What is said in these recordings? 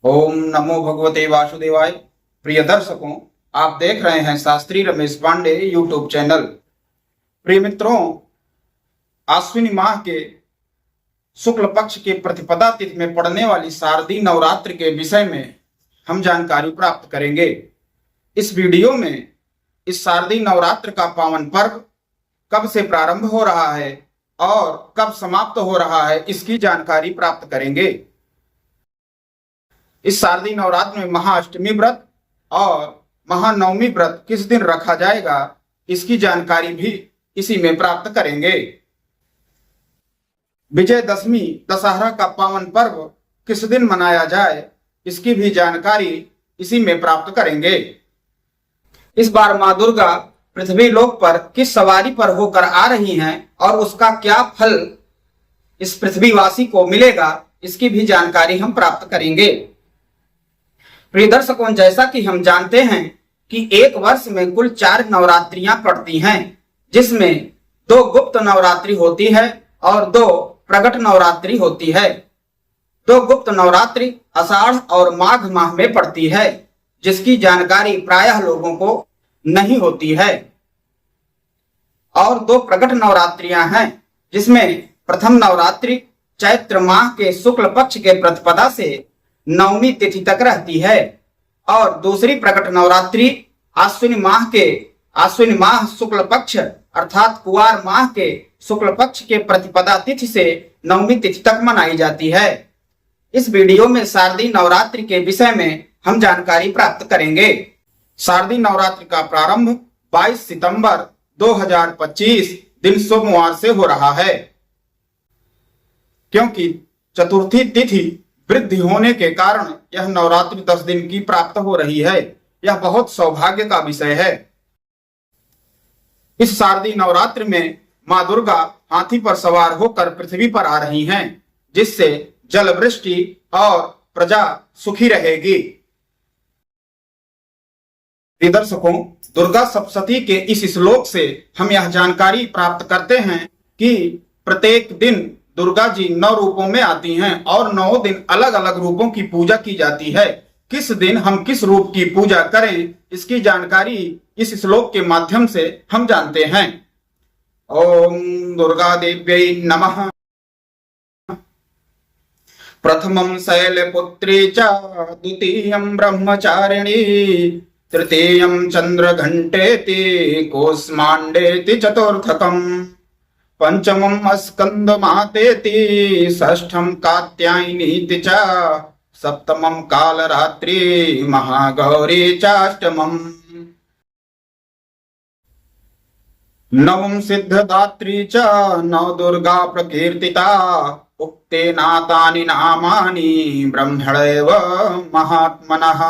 ओम नमो भगवते वासुदेवाय। प्रिय दर्शकों, आप देख रहे हैं शास्त्री रमेश पांडे यूट्यूब चैनल। प्रिय मित्रों, आश्विनी माह के शुक्ल पक्ष के प्रतिपदा तिथि में पड़ने वाली शारदीय नवरात्र के विषय में हम जानकारी प्राप्त करेंगे। इस वीडियो में इस शारदीय नवरात्र का पावन पर्व कब से प्रारंभ हो रहा है और कब समाप्त हो रहा है, इसकी जानकारी प्राप्त करेंगे। इस शारदीय नवरात्र में महाअष्टमी व्रत और महानवमी व्रत किस दिन रखा जाएगा, इसकी जानकारी भी इसी में प्राप्त करेंगे। विजयदशमी दशहरा का पावन पर्व किस दिन मनाया जाए, इसकी भी जानकारी इसी में प्राप्त करेंगे। इस बार मां दुर्गा पृथ्वी लोक पर किस सवारी पर होकर आ रही हैं और उसका क्या फल इस पृथ्वीवासी को मिलेगा, इसकी भी जानकारी हम प्राप्त करेंगे। प्रिय दर्शकों, जैसा कि हम जानते हैं कि एक वर्ष में कुल 4 नवरात्रियां पड़ती हैं, जिसमें 2 गुप्त नवरात्रि होती है और 2 प्रकट नवरात्रि होती है। 2 गुप्त नवरात्रि आषाढ़ और माघ माह में पड़ती है, जिसकी जानकारी प्रायः लोगों को नहीं होती है। और 2 प्रकट नवरात्रियां हैं, जिसमें प्रथम नवरात्रि चैत्र माह के शुक्ल पक्ष के प्रतिपदा से नवमी तिथि तक रहती है और दूसरी प्रकट नवरात्रि आश्विनी माह शुक्ल पक्ष अर्थात कुआर माह के शुक्ल पक्ष के प्रतिपदा तिथि से नवमी तिथि तक मनाई जाती है। इस वीडियो में शारदीय नवरात्रि के विषय में हम जानकारी प्राप्त करेंगे। शारदीय नवरात्रि का प्रारंभ 22 सितंबर 2025 दिन सोमवार से हो रहा है, क्योंकि चतुर्थी तिथि वृद्धि होने के कारण यह नवरात्रि 10 दिन की प्राप्त हो रही है। यह बहुत सौभाग्य का विषय है। इस शारदीय नवरात्र में मां दुर्गा हाथी पर सवार होकर पृथ्वी पर आ रही हैं, जिससे जल वृष्टि और प्रजा सुखी रहेगी। दर्शकों, दुर्गा सप्तशती के इस श्लोक से हम यह जानकारी प्राप्त करते हैं कि प्रत्येक दिन दुर्गा जी 9 रूपों में आती हैं और 9 दिन अलग अलग रूपों की पूजा की जाती है। किस दिन हम किस रूप की पूजा करें, इसकी जानकारी इस श्लोक के माध्यम से हम जानते हैं। ओम दुर्गा देव्यै नमः। प्रथमं शैलपुत्री च द्वितीयं ब्रह्मचारिणी तृतीयं चंद्रघंटेति कूष्मांडेति चतुर्थकम् पंचमं स्कंदमातेति षष्ठं कात्यायनीति च सप्तमं कालरात्रि महागौरी चाष्टमम् नवम सिद्धदात्री च नवदुर्गा प्रकीर्तिता उक्ते नातानि नामानि ब्रह्मणैव महात्मनः।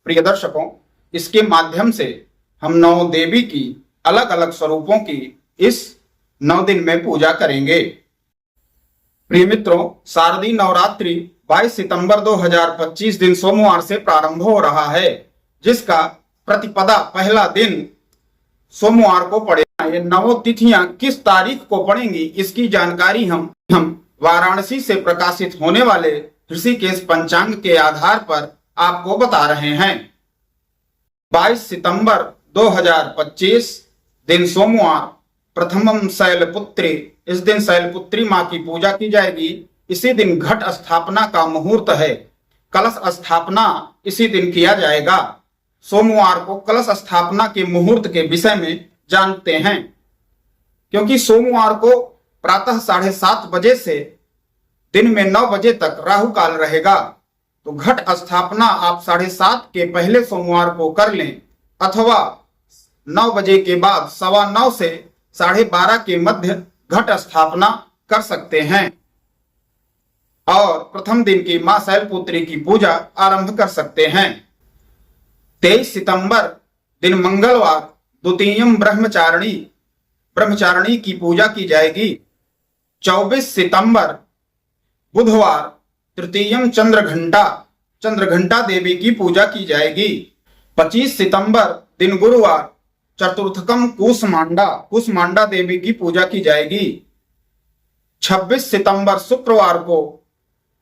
प्रिय दर्शकों, इसके माध्यम से हम 9 देवी की अलग अलग स्वरूपों की इस 9 दिन में पूजा करेंगे। प्रिय मित्रों, शारदीय नवरात्रि 22 सितंबर 2025 दिन सोमवार से प्रारंभ हो रहा है, जिसका प्रतिपदा पहला दिन सोमवार को पड़ेगा। ये 9 तिथियां किस तारीख को पड़ेंगी, इसकी जानकारी हम वाराणसी से प्रकाशित होने वाले ऋषिकेश पंचांग के आधार पर आपको बता रहे हैं। 22 सितंबर 2025 दिन सोमवार प्रथमम शैलपुत्री, इस दिन शैलपुत्री मां की पूजा की जाएगी। इसी दिन घट स्थापना का मुहूर्त है। कलश स्थापना इसी दिन किया जाएगा। सोमवार को कलश स्थापना के मुहूर्त के विषय में जानते हैं, क्योंकि सोमवार को प्रातः 7:30 बजे से दिन में 9 बजे तक राहु काल रहेगा। तो घट स्थापना आप 7:30 के पहले सोमवार को कर लें, अथवा 9 बजे के बाद 9:15 से 12:30 के मध्य घट स्थापना कर सकते हैं और प्रथम दिन की मां शैलपुत्री की पूजा आरंभ कर सकते हैं। 23 सितंबर दिन मंगलवार द्वितीयम ब्रह्मचारिणी की पूजा की जाएगी। 24 सितंबर बुधवार तृतीयम चंद्रघंटा देवी की पूजा की जाएगी। 25 सितंबर दिन गुरुवार चतुर्थकम कूष्मांडा देवी की पूजा की जाएगी। 26 सितंबर शुक्रवार को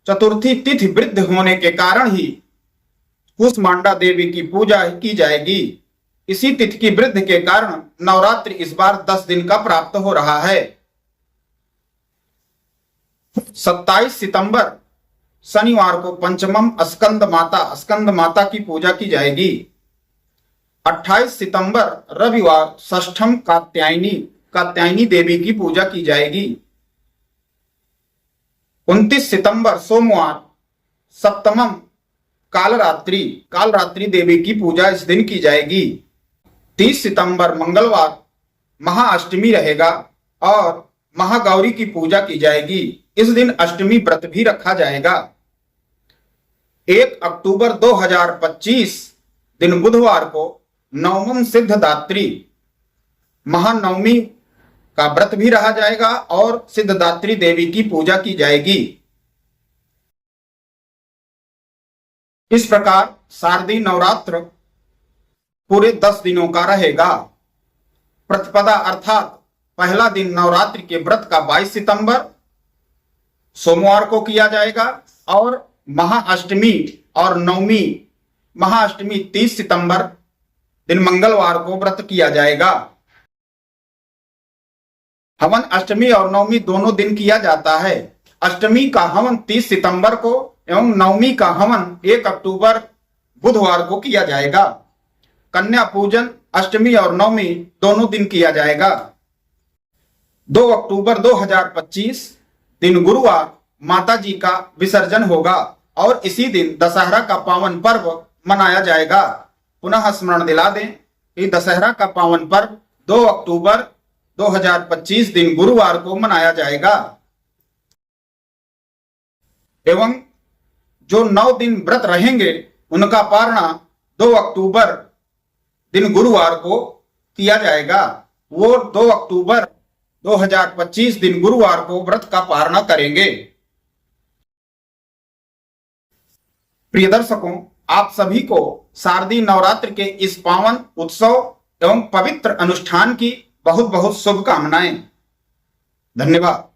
चतुर्थी तिथि वृद्ध होने के कारण ही कुसमांडा देवी की पूजा की जाएगी। इसी तिथि की वृद्धि के कारण नवरात्रि इस बार 10 दिन का प्राप्त हो रहा है। 27 सितंबर शनिवार को पंचमम स्कंद माता की पूजा की जाएगी। 28 सितंबर रविवार षष्ठम कात्यायनी देवी की पूजा की जाएगी। 29 सितंबर सोमवार सप्तमम कालरात्रि देवी की पूजा इस दिन की जाएगी। 30 सितंबर मंगलवार महाअष्टमी रहेगा और महागौरी की पूजा की जाएगी। इस दिन अष्टमी व्रत भी रखा जाएगा। 1 अक्टूबर 2025 दिन बुधवार को नवम सिद्धदात्री महानवमी का व्रत भी रहा जाएगा और सिद्धदात्री देवी की पूजा की जाएगी। इस प्रकार शारदीय नवरात्र पूरे 10 दिनों का रहेगा। प्रतिपदा अर्थात पहला दिन नवरात्रि के व्रत का 22 सितंबर सोमवार को किया जाएगा और महाअष्टमी और नवमी महाअष्टमी 30 सितंबर दिन मंगलवार को व्रत किया जाएगा। हवन अष्टमी और नवमी दोनों दिन किया जाता है। अष्टमी का हवन 30 सितंबर को एवं नवमी का हवन 1 अक्टूबर बुधवार को किया जाएगा। कन्या पूजन अष्टमी और नवमी दोनों दिन किया जाएगा। 2 अक्टूबर 2025 दिन गुरुवार माता जी का विसर्जन होगा और इसी दिन दशहरा का पावन पर्व मनाया जाएगा। पुनः स्मरण दिला दें कि दशहरा का पावन पर्व 2 अक्टूबर 2025 दिन गुरुवार को मनाया जाएगा एवं जो 9 दिन व्रत रहेंगे उनका पारणा 2 अक्टूबर दिन गुरुवार को किया जाएगा। वो 2 अक्टूबर 2025 दिन गुरुवार को व्रत का पारणा करेंगे। प्रिय दर्शकों, आप सभी को शारदीय नवरात्र के इस पावन उत्सव एवं पवित्र अनुष्ठान की बहुत बहुत शुभकामनाएं। धन्यवाद।